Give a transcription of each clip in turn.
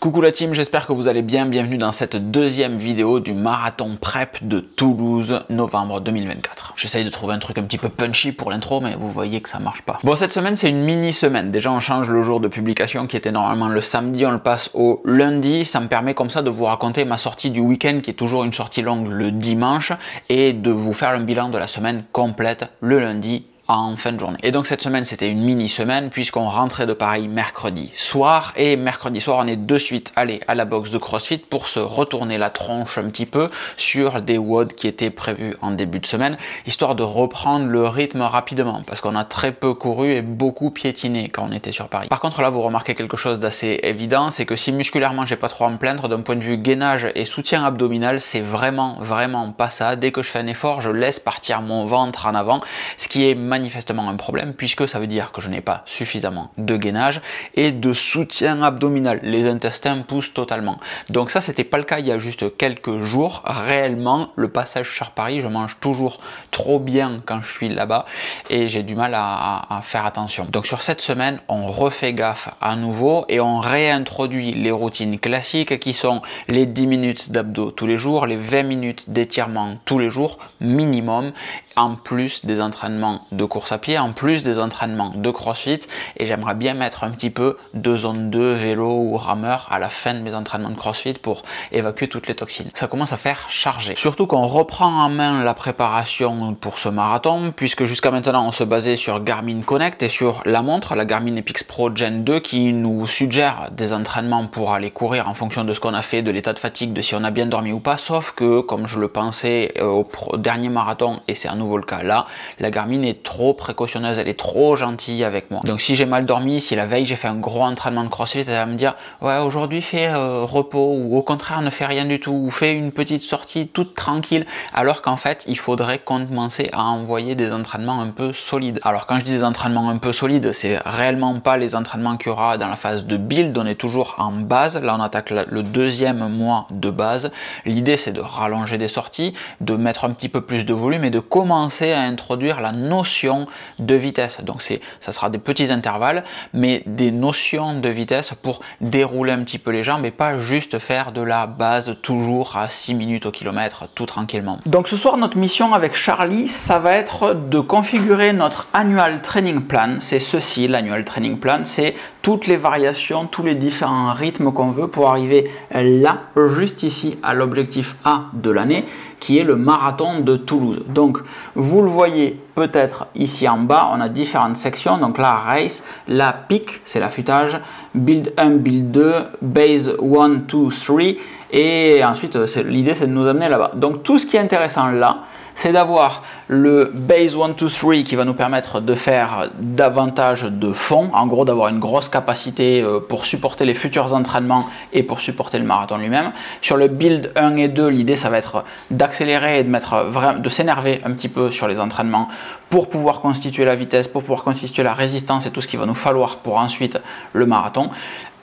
Coucou la team, j'espère que vous allez bien. Bienvenue dans cette deuxième vidéo du marathon prep de Toulouse, novembre 2024. J'essaye de trouver un truc un petit peu punchy pour l'intro, mais vous voyez que ça marche pas. Bon, cette semaine, c'est une mini-semaine. Déjà, on change le jour de publication qui était normalement le samedi, on le passe au lundi. Ça me permet comme ça de vous raconter ma sortie du week-end, qui est toujours une sortie longue le dimanche, et de vous faire un bilan de la semaine complète le lundi en fin de journée. Et donc cette semaine c'était une mini semaine puisqu'on rentrait de Paris mercredi soir, et mercredi soir on est de suite allé à la box de CrossFit pour se retourner la tronche un petit peu sur des WOD qui étaient prévus en début de semaine, histoire de reprendre le rythme rapidement parce qu'on a très peu couru et beaucoup piétiné quand on était sur Paris. Par contre là vous remarquez quelque chose d'assez évident, c'est que si musculairement j'ai pas trop à me plaindre, d'un point de vue gainage et soutien abdominal, c'est vraiment pas ça. Dès que je fais un effort, je laisse partir mon ventre en avant, ce qui est manifestement un problème puisque ça veut dire que je n'ai pas suffisamment de gainage et de soutien abdominal. Les intestins poussent totalement. Donc ça, c'était pas le cas il y a juste quelques jours. Réellement, le passage sur Paris, je mange toujours trop bien quand je suis là-bas et j'ai du mal à faire attention. Donc sur cette semaine, on refait gaffe à nouveau et on réintroduit les routines classiques qui sont les 10 minutes d'abdos tous les jours, les 20 minutes d'étirement tous les jours minimum, en plus des entraînements de course à pied, en plus des entraînements de CrossFit, et j'aimerais bien mettre un petit peu de zone 2, vélo ou rameur à la fin de mes entraînements de CrossFit pour évacuer toutes les toxines. Ça commence à faire charger. Surtout qu'on reprend en main la préparation pour ce marathon, puisque jusqu'à maintenant on se basait sur Garmin Connect et sur la montre, la Garmin Epix Pro Gen 2, qui nous suggère des entraînements pour aller courir en fonction de ce qu'on a fait, de l'état de fatigue, de si on a bien dormi ou pas, sauf que comme je le pensais au dernier marathon, et c'est à nouveau le cas là, la Garmin est trop précautionneuse, elle est trop gentille avec moi. Donc si j'ai mal dormi, si la veille j'ai fait un gros entraînement de CrossFit, elle va me dire ouais, aujourd'hui fais repos, ou au contraire ne fais rien du tout, ou fais une petite sortie toute tranquille, alors qu'en fait il faudrait commencer à envoyer des entraînements un peu solides. Alors quand je dis des entraînements un peu solides, c'est réellement pas les entraînements qu'il y aura dans la phase de build, on est toujours en base, là on attaque le deuxième mois de base. L'idée c'est de rallonger des sorties, de mettre un petit peu plus de volume et de commencer à introduire la notion de vitesse. Donc ça sera des petits intervalles, mais des notions de vitesse pour dérouler un petit peu les jambes et pas juste faire de la base toujours à 6 minutes au kilomètre tout tranquillement. Donc ce soir notre mission avec Charlie, ça va être de configurer notre annual training plan. C'est ceci, l'annual training plan, c'est toutes les variations, tous les différents rythmes qu'on veut pour arriver là, juste ici, à l'objectif A de l'année, qui est le marathon de Toulouse. Donc vous le voyez peut-être ici en bas, on a différentes sections. Donc la race, la peak, c'est l'affûtage, build 1, build 2, base 1, 2, 3, et ensuite l'idée c'est de nous amener là-bas. Donc tout ce qui est intéressant là, c'est d'avoir le base 1, 2, 3 qui va nous permettre de faire davantage de fond, en gros d'avoir une grosse capacité pour supporter les futurs entraînements et pour supporter le marathon lui-même. Sur le build 1 et 2, l'idée ça va être d'accélérer et de s'énerver un petit peu sur les entraînements pour pouvoir constituer la vitesse, pour pouvoir constituer la résistance et tout ce qu'il va nous falloir pour ensuite le marathon.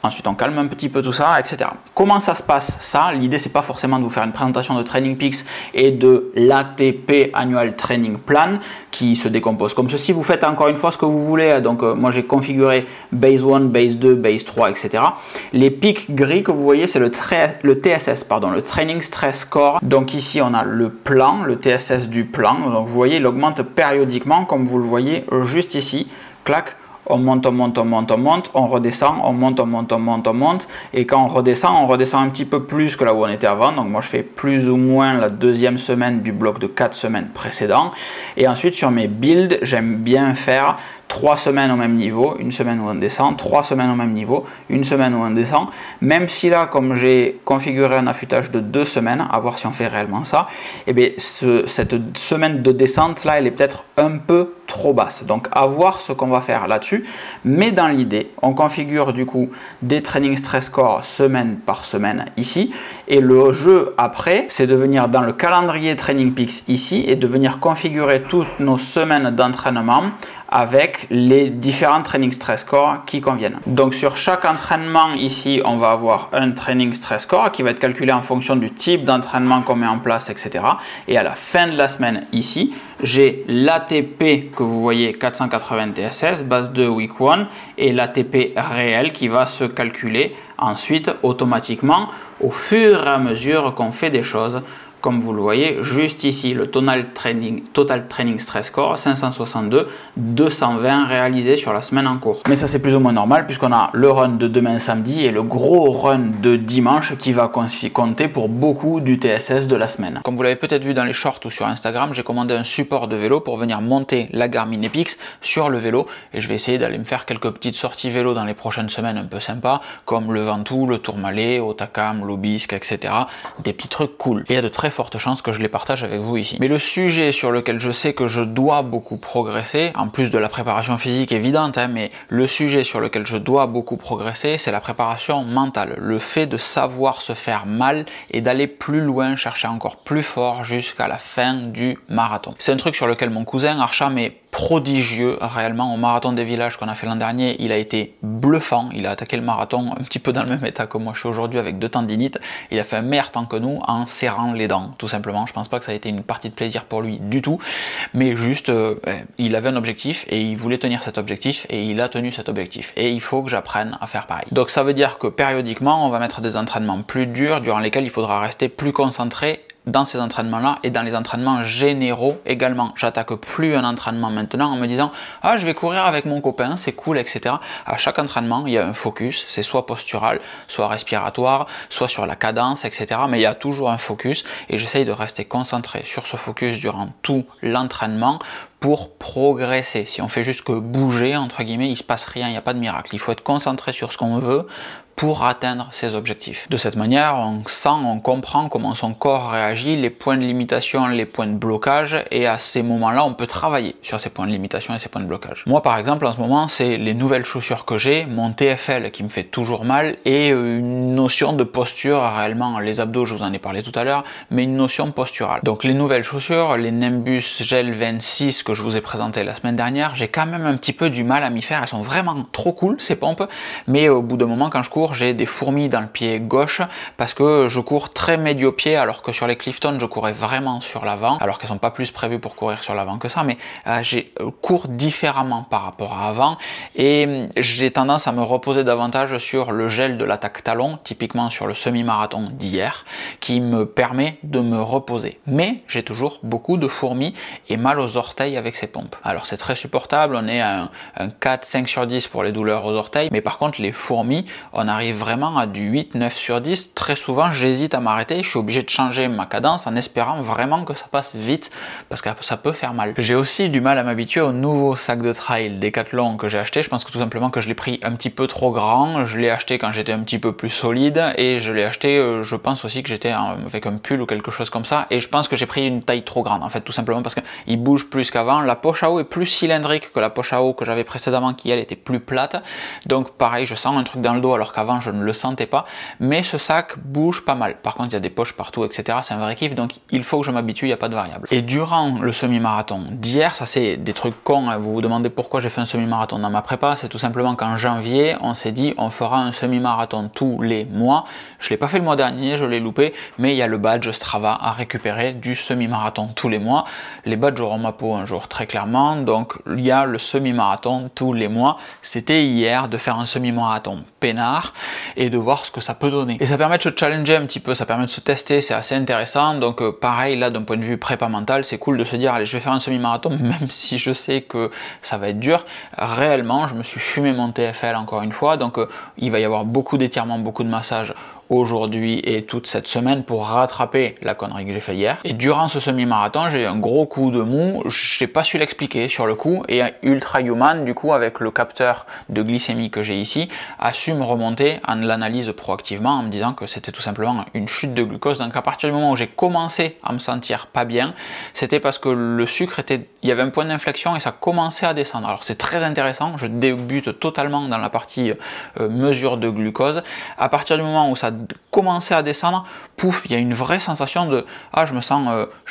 Ensuite, on calme un petit peu tout ça, etc. Comment ça se passe ça? L'idée, c'est pas forcément de vous faire une présentation de Training Peaks et de l'ATP Annual Training Plan qui se décompose comme ceci. Vous faites encore une fois ce que vous voulez. Donc, moi, j'ai configuré Base 1, Base 2, Base 3, etc. Les pics gris que vous voyez, c'est le TSS, pardon, le Training Stress Score. Donc, ici, on a le plan, le TSS du plan. Donc, vous voyez, il augmente périodiquement, comme vous le voyez juste ici. Clac. On monte, on monte, on monte, on monte, on redescend, on monte, on monte, on monte, on monte. Et quand on redescend un petit peu plus que là où on était avant. Donc moi je fais plus ou moins la deuxième semaine du bloc de 4 semaines précédents. Et ensuite sur mes builds, j'aime bien faire 3 semaines au même niveau, une semaine où on descend, 3 semaines au même niveau, une semaine où on descend. Même si là, comme j'ai configuré un affûtage de 2 semaines, à voir si on fait réellement ça, et bien cette semaine de descente là, elle est peut-être un peu trop basse. Donc à voir ce qu'on va faire là-dessus. Mais dans l'idée, on configure du coup des training stress score semaine par semaine ici. Et le jeu après, c'est de venir dans le calendrier Training Peaks ici et de venir configurer toutes nos semaines d'entraînement avec les différents training stress score qui conviennent. Donc sur chaque entraînement ici, on va avoir un training stress score qui va être calculé en fonction du type d'entraînement qu'on met en place, etc. Et à la fin de la semaine ici, j'ai l'ATP que vous voyez 480 TSS, base 2 week 1, et l'ATP réel qui va se calculer ensuite, automatiquement, au fur et à mesure qu'on fait des choses, comme vous le voyez, juste ici, le Total Training Stress Score, 562, 220 réalisés sur la semaine en cours. Mais ça, c'est plus ou moins normal puisqu'on a le run de demain samedi et le gros run de dimanche qui va compter pour beaucoup du TSS de la semaine. Comme vous l'avez peut-être vu dans les shorts ou sur Instagram, j'ai commandé un support de vélo pour venir monter la Garmin Epix sur le vélo et je vais essayer d'aller me faire quelques petites sorties vélo dans les prochaines semaines un peu sympas, comme le Ventoux, le Tourmalet, Otakam, l'Aubisque, etc. Des petits trucs cool. Et il y a de très fortes chances que je les partage avec vous ici. Mais le sujet sur lequel je sais que je dois beaucoup progresser, en plus de la préparation physique évidente, mais le sujet sur lequel je dois beaucoup progresser, c'est la préparation mentale. Le fait de savoir se faire mal et d'aller plus loin, chercher encore plus fort jusqu'à la fin du marathon. C'est un truc sur lequel mon cousin Archam est prodigieux réellement. Au marathon des villages qu'on a fait l'an dernier, il a été bluffant, il a attaqué le marathon un petit peu dans le même état que moi je suis aujourd'hui avec 2 tendinites, il a fait un meilleur temps que nous en serrant les dents tout simplement. Je pense pas que ça a été une partie de plaisir pour lui du tout, mais juste il avait un objectif et il voulait tenir cet objectif et il a tenu cet objectif et il faut que j'apprenne à faire pareil. Donc ça veut dire que périodiquement on va mettre des entraînements plus durs durant lesquels il faudra rester plus concentré dans ces entraînements-là et dans les entraînements généraux également. J'attaque plus un entraînement maintenant en me disant « Ah, je vais courir avec mon copain, c'est cool, etc. » À chaque entraînement, il y a un focus, c'est soit postural, soit respiratoire, soit sur la cadence, etc. Mais il y a toujours un focus et j'essaye de rester concentré sur ce focus durant tout l'entraînement pour progresser. Si on fait juste que bouger, entre guillemets, il ne se passe rien, il n'y a pas de miracle. Il faut être concentré sur ce qu'on veut pour atteindre ses objectifs. De cette manière, on sent, on comprend comment son corps réagit, les points de limitation, les points de blocage, et à ces moments-là, on peut travailler sur ces points de limitation et ces points de blocage. Moi, par exemple, en ce moment, c'est les nouvelles chaussures que j'ai, mon TFL qui me fait toujours mal, et une notion de posture, réellement, les abdos, je vous en ai parlé tout à l'heure, mais une notion posturale. Donc les nouvelles chaussures, les Nimbus Gel 26 que je vous ai présenté la semaine dernière, j'ai quand même un petit peu du mal à m'y faire, elles sont vraiment trop cool, ces pompes, mais au bout d'un moment, quand je cours, j'ai des fourmis dans le pied gauche parce que je cours très médio-pied alors que sur les Clifton je courais vraiment sur l'avant, alors qu'elles sont pas plus prévues pour courir sur l'avant que ça, mais j'ai cours différemment par rapport à avant et j'ai tendance à me reposer davantage sur le gel de l'attaque talon, typiquement sur le semi-marathon d'hier, qui me permet de me reposer. Mais j'ai toujours beaucoup de fourmis et mal aux orteils avec ces pompes. Alors c'est très supportable, on est à un 4-5 sur 10 pour les douleurs aux orteils, mais par contre les fourmis, on arrive vraiment à du 8-9 sur 10. Très souvent, j'hésite à m'arrêter. Je suis obligé de changer ma cadence en espérant vraiment que ça passe vite parce que ça peut faire mal. J'ai aussi du mal à m'habituer au nouveau sac de trail Decathlon que j'ai acheté. Je pense que tout simplement que je l'ai pris un petit peu trop grand. Je l'ai acheté quand j'étais un petit peu plus solide et je l'ai acheté, je pense aussi que j'étais avec un pull ou quelque chose comme ça. Et je pense que j'ai pris une taille trop grande en fait, tout simplement parce qu'il bouge plus qu'avant. La poche à eau est plus cylindrique que la poche à eau que j'avais précédemment qui elle était plus plate. Donc pareil, je sens un truc dans le dos alors qu'avant je ne le sentais pas, mais ce sac bouge pas mal. Par contre, il y a des poches partout, etc. C'est un vrai kiff, donc il faut que je m'habitue, il n'y a pas de variable. Et durant le semi-marathon d'hier, ça c'est des trucs cons, hein. Vous vous demandez pourquoi j'ai fait un semi-marathon dans ma prépa, c'est tout simplement qu'en janvier, on s'est dit on fera un semi-marathon tous les mois. Je ne l'ai pas fait le mois dernier, je l'ai loupé, mais il y a le badge Strava à récupérer du semi-marathon tous les mois. Les badges auront ma peau un jour très clairement, donc il y a le semi-marathon tous les mois. C'était hier de faire un semi-marathon peinard et de voir ce que ça peut donner. Et ça permet de se challenger un petit peu, ça permet de se tester, c'est assez intéressant. Donc pareil, là d'un point de vue prépa mental, c'est cool de se dire allez, je vais faire un semi-marathon, même si je sais que ça va être dur. Réellement, je me suis fumé mon TFL encore une fois, donc il va y avoir beaucoup d'étirements, beaucoup de massages aujourd'hui et toute cette semaine pour rattraper la connerie que j'ai fait hier. Et durant ce semi-marathon, j'ai eu un gros coup de mou, je n'ai pas su l'expliquer sur le coup, et Ultra Human, du coup, avec le capteur de glycémie que j'ai ici, a su me remonter en l'analyse proactivement en me disant que c'était tout simplement une chute de glucose. Donc à partir du moment où j'ai commencé à me sentir pas bien, c'était parce que le sucre était, il y avait un point d'inflexion et ça commençait à descendre. Alors c'est très intéressant, je débute totalement dans la partie mesure de glucose. À partir du moment où ça commençait à descendre, pouf, il y a une vraie sensation de ah, je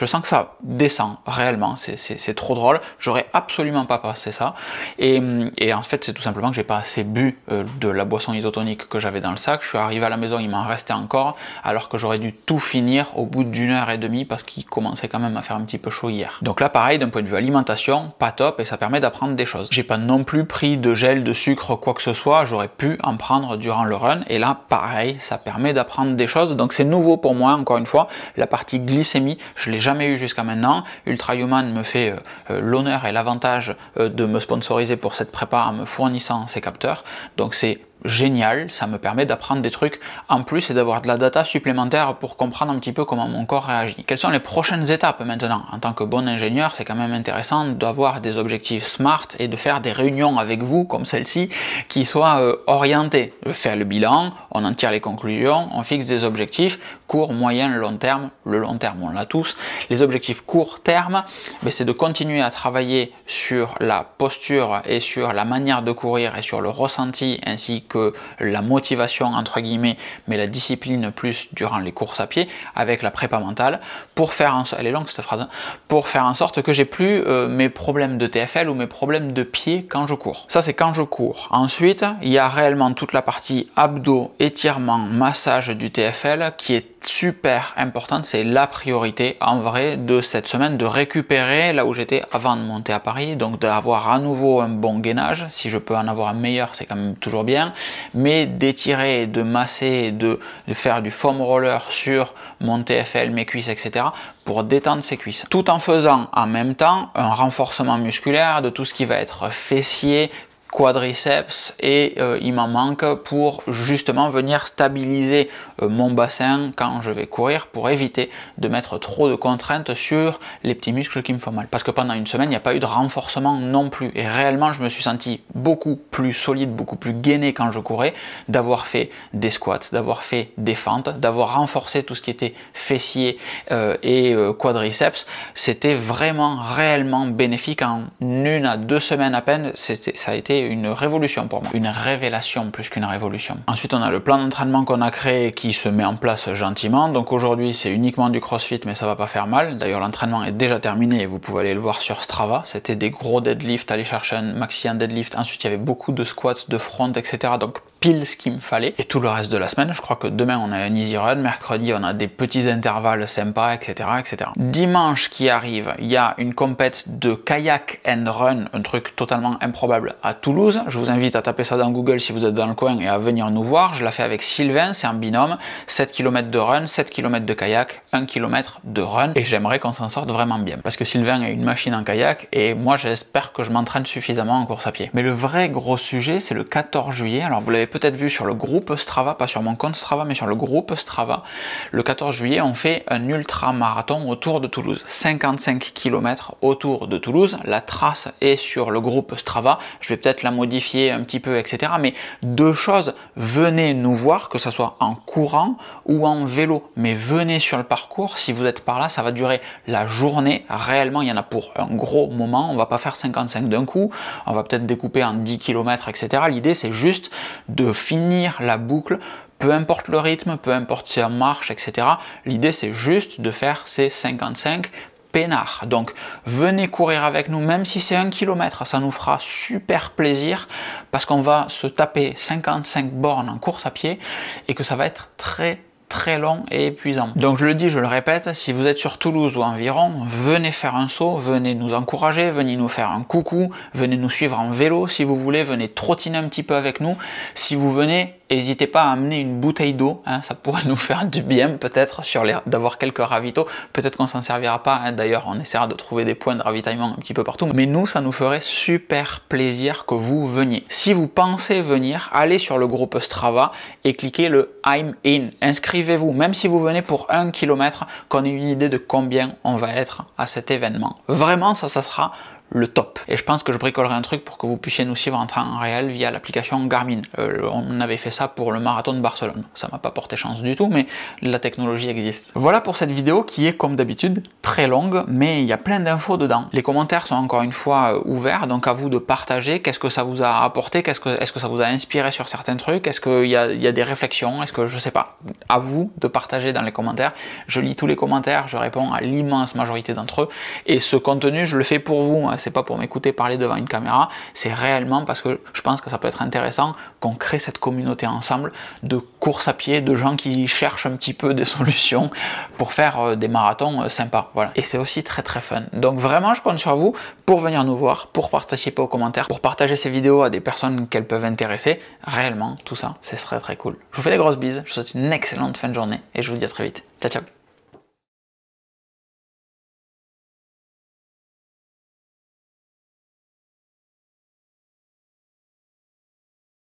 sens que ça descend réellement, c'est trop drôle, j'aurais absolument pas passé ça. Et en fait, c'est tout simplement que j'ai pas assez bu de la boisson isotonique que j'avais dans le sac. Je suis arrivé à la maison, il m'en restait encore, alors que j'aurais dû tout finir au bout d'1h30 parce qu'il commençait quand même à faire un petit peu chaud hier. Donc là, pareil, d'un point de vue alimentation, pas top, et ça permet d'apprendre des choses. J'ai pas non plus pris de gel, de sucre, quoi que ce soit, j'aurais pu en prendre durant le run, et là, pareil, ça permet d'apprendre des choses. Donc c'est nouveau pour moi, encore une fois, la partie glycémie, je l'ai jamais eu jusqu'à maintenant. Ultra Human me fait l'honneur et l'avantage de me sponsoriser pour cette prépa en me fournissant ces capteurs. Donc c'est génial, ça me permet d'apprendre des trucs en plus et d'avoir de la data supplémentaire pour comprendre un petit peu comment mon corps réagit. Quelles sont les prochaines étapes maintenant? En tant que bon ingénieur, c'est quand même intéressant d'avoir des objectifs SMART et de faire des réunions avec vous, comme celle-ci, qui soient orientées. Je fais le bilan, on en tire les conclusions, on fixe des objectifs court, moyen, long terme. Le long terme, on l'a tous. Les objectifs court terme, c'est de continuer à travailler sur la posture et sur la manière de courir et sur le ressenti ainsi que la motivation entre guillemets, mais la discipline plus durant les courses à pied avec la prépa mentale pour faire en sorte, elle est longue cette phrase, hein, pour faire en sorte que j'ai plus mes problèmes de TFL ou mes problèmes de pied quand je cours. Ça c'est quand je cours. Ensuite, il y a réellement toute la partie abdos, étirement, massage du TFL qui est super importante, c'est la priorité en vrai de cette semaine, de récupérer là où j'étais avant de monter à Paris, donc d'avoir à nouveau un bon gainage. Si je peux en avoir un meilleur, c'est quand même toujours bien, mais d'étirer, de masser, de faire du foam roller sur mon TFL, mes cuisses, etc. pour détendre ses cuisses, tout en faisant en même temps un renforcement musculaire de tout ce qui va être fessier, quadriceps, et il m'en manque pour justement venir stabiliser mon bassin quand je vais courir pour éviter de mettre trop de contraintes sur les petits muscles qui me font mal. Parce que pendant une semaine, il n'y a pas eu de renforcement non plus. Et réellement, je me suis senti beaucoup plus solide, beaucoup plus gainé quand je courais, d'avoir fait des squats, d'avoir fait des fentes, d'avoir renforcé tout ce qui était fessier et quadriceps. C'était vraiment réellement bénéfique. En 1 à 2 semaines à peine, ça a été une révolution pour moi, une révélation plus qu'une révolution. Ensuite, on a le plan d'entraînement qu'on a créé qui se met en place gentiment. Donc aujourd'hui, c'est uniquement du crossfit, mais ça va pas faire mal. D'ailleurs, l'entraînement est déjà terminé et vous pouvez aller le voir sur Strava. C'était des gros deadlifts, aller chercher un maxi en deadlift. Ensuite, il y avait beaucoup de squats, de front, etc. Donc pile ce qu'il me fallait. Et tout le reste de la semaine, je crois que demain on a un easy run, mercredi on a des petits intervalles sympas, etc., etc. Dimanche qui arrive, il y a une compète de kayak and run, un truc totalement improbable à Toulouse. Je vous invite à taper ça dans Google si vous êtes dans le coin et à venir nous voir. Je la fais avec Sylvain, c'est un binôme, 7 km de run, 7 km de kayak, 1 km de run, et j'aimerais qu'on s'en sorte vraiment bien parce que Sylvain a une machine en kayak et moi j'espère que je m'entraîne suffisamment en course à pied. Mais le vrai gros sujet, c'est le 14 juillet. Alors vous l'avez peut-être vu sur le groupe Strava, pas sur mon compte Strava, mais sur le groupe Strava. Le 14 juillet, on fait un ultra-marathon autour de Toulouse. 55 km autour de Toulouse. La trace est sur le groupe Strava. Je vais peut-être la modifier un petit peu, etc. Mais 2 choses, venez nous voir, que ce soit en courant ou en vélo. Mais venez sur le parcours. Si vous êtes par là, ça va durer la journée. Réellement, il y en a pour un gros moment. On va pas faire 55 d'un coup. On va peut-être découper en 10 km, etc. L'idée, c'est juste de finir la boucle, peu importe le rythme, peu importe si on marche, etc. L'idée, c'est juste de faire ces 55 peinards. Donc, venez courir avec nous, même si c'est 1 km, ça nous fera super plaisir parce qu'on va se taper 55 bornes en course à pied et que ça va être très long et épuisant. Donc je le dis, je le répète, si vous êtes sur Toulouse ou environ, venez faire un saut, venez nous encourager, venez nous faire un coucou, venez nous suivre en vélo si vous voulez, venez trottiner un petit peu avec nous. Si vous venez, n'hésitez pas à amener une bouteille d'eau, hein, ça pourrait nous faire du bien peut-être d'avoir quelques ravitaux, peut-être qu'on s'en servira pas, hein. D'ailleurs on essaiera de trouver des points de ravitaillement un petit peu partout, mais nous ça nous ferait super plaisir que vous veniez. Si vous pensez venir, allez sur le groupe Strava et cliquez le I'm in, inscrivez-vous, même si vous venez pour 1 km, qu'on ait une idée de combien on va être à cet événement. Vraiment ça sera le top. Et je pense que je bricolerai un truc pour que vous puissiez nous suivre en temps réel via l'application Garmin. On avait fait ça pour le marathon de Barcelone. Ça m'a pas porté chance du tout, mais la technologie existe. Voilà pour cette vidéo qui est comme d'habitude très longue, mais il y a plein d'infos dedans. Les commentaires sont encore une fois ouverts, donc à vous de partager. Qu'est-ce que ça vous a apporté? Est-ce que ça vous a inspiré sur certains trucs? Est-ce qu'il y a des réflexions? Est-ce que je sais pas? À vous de partager dans les commentaires. Je lis tous les commentaires, je réponds à l'immense majorité d'entre eux. Et ce contenu, je le fais pour vous. C'est pas pour m'écouter parler devant une caméra. C'est réellement parce que je pense que ça peut être intéressant qu'on crée cette communauté ensemble de course à pied, de gens qui cherchent un petit peu des solutions pour faire des marathons sympas. Voilà. Et c'est aussi très très fun. Donc vraiment, je compte sur vous pour venir nous voir, pour participer aux commentaires, pour partager ces vidéos à des personnes qu'elles peuvent intéresser. Réellement, tout ça, ce serait très cool. Je vous fais des grosses bises. Je vous souhaite une excellente fin de journée et je vous dis à très vite. Ciao, ciao.